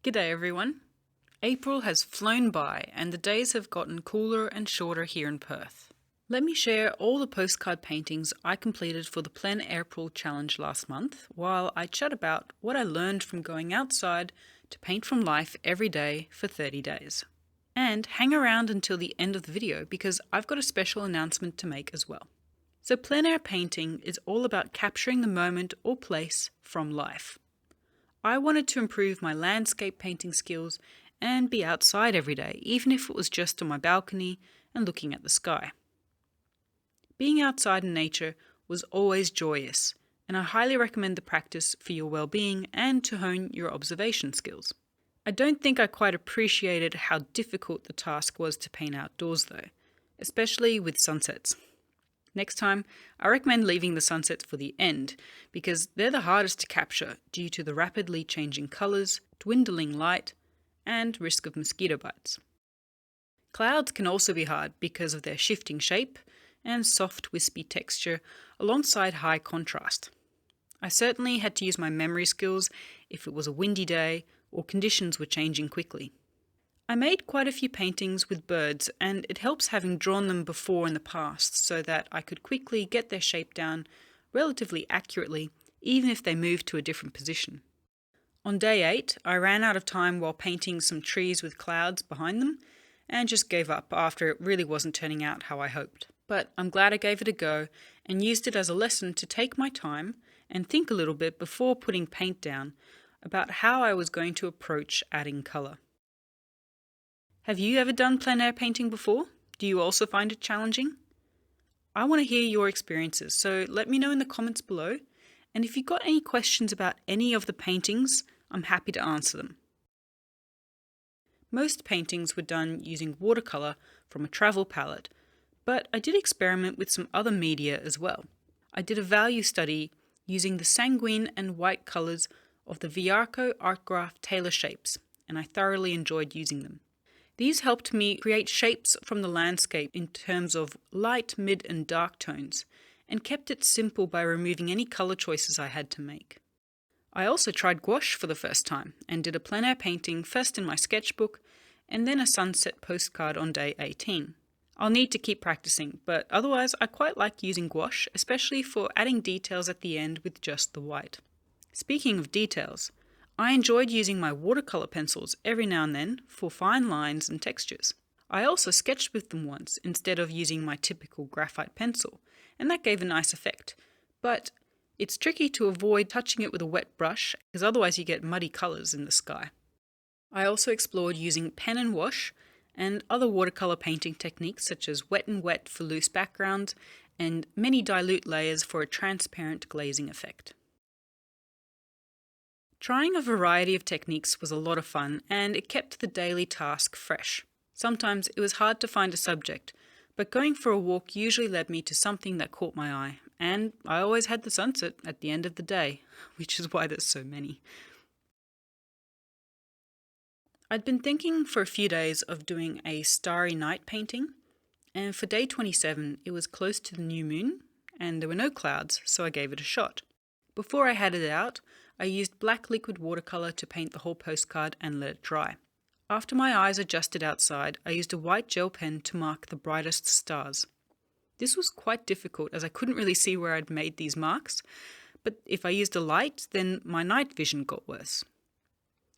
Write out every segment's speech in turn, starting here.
G'day everyone. April has flown by and the days have gotten cooler and shorter here in Perth. Let me share all the postcard paintings I completed for the Plein Airpril challenge last month while I chat about what I learned from going outside to paint from life every day for 30 days. And hang around until the end of the video because I've got a special announcement to make as well. So plein air painting is all about capturing the moment or place from life. I wanted to improve my landscape painting skills and be outside every day, even if it was just on my balcony and looking at the sky. Being outside in nature was always joyous, and I highly recommend the practice for your well-being and to hone your observation skills. I don't think I quite appreciated how difficult the task was to paint outdoors though, especially with sunsets. Next time, I recommend leaving the sunsets for the end because they're the hardest to capture due to the rapidly changing colours, dwindling light, and risk of mosquito bites. Clouds can also be hard because of their shifting shape and soft wispy texture alongside high contrast. I certainly had to use my memory skills if it was a windy day or conditions were changing quickly. I made quite a few paintings with birds and it helps having drawn them before in the past so that I could quickly get their shape down relatively accurately even if they moved to a different position. On day 8, I ran out of time while painting some trees with clouds behind them and just gave up after it really wasn't turning out how I hoped. But I'm glad I gave it a go and used it as a lesson to take my time and think a little bit before putting paint down about how I was going to approach adding colour. Have you ever done plein air painting before? Do you also find it challenging? I want to hear your experiences, so let me know in the comments below. And if you've got any questions about any of the paintings, I'm happy to answer them. Most paintings were done using watercolour from a travel palette, but I did experiment with some other media as well. I did a value study using the sanguine and white colours of the Viarco Artgraf tailor shapes, and I thoroughly enjoyed using them. These helped me create shapes from the landscape in terms of light, mid and dark tones, and kept it simple by removing any colour choices I had to make. I also tried gouache for the first time and did a plein air painting first in my sketchbook and then a sunset postcard on day 18. I'll need to keep practicing, but otherwise I quite like using gouache, especially for adding details at the end with just the white. Speaking of details, I enjoyed using my watercolour pencils every now and then for fine lines and textures. I also sketched with them once instead of using my typical graphite pencil, and that gave a nice effect. But it's tricky to avoid touching it with a wet brush, because otherwise you get muddy colours in the sky. I also explored using pen and wash and other watercolour painting techniques such as wet and wet for loose backgrounds and many dilute layers for a transparent glazing effect. Trying a variety of techniques was a lot of fun and it kept the daily task fresh. Sometimes it was hard to find a subject, but going for a walk usually led me to something that caught my eye, and I always had the sunset at the end of the day, which is why there's so many. I'd been thinking for a few days of doing a starry night painting, and for day 27 it was close to the new moon and there were no clouds, so I gave it a shot. Before I had it out, I used black liquid watercolour to paint the whole postcard and let it dry. After my eyes adjusted outside, I used a white gel pen to mark the brightest stars. This was quite difficult as I couldn't really see where I'd made these marks, but if I used a light, then my night vision got worse.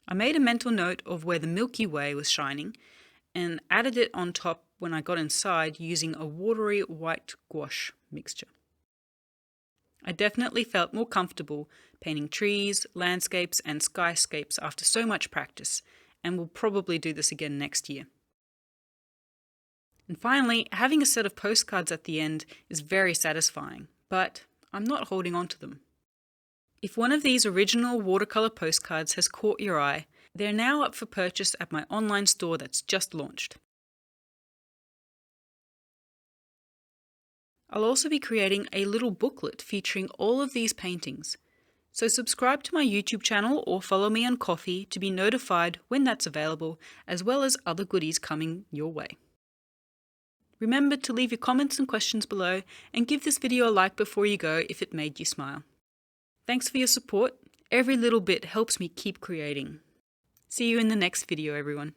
I made a mental note of where the Milky Way was shining and added it on top when I got inside using a watery white gouache mixture. I definitely felt more comfortable painting trees, landscapes and skyscapes after so much practice, and will probably do this again next year. And finally, having a set of postcards at the end is very satisfying, but I'm not holding on to them. If one of these original watercolour postcards has caught your eye, they're now up for purchase at my online store that's just launched. I'll also be creating a little booklet featuring all of these paintings, so subscribe to my YouTube channel or follow me on Ko-fi to be notified when that's available, as well as other goodies coming your way. Remember to leave your comments and questions below and give this video a like before you go if it made you smile. Thanks for your support. Every little bit helps me keep creating. See you in the next video, everyone.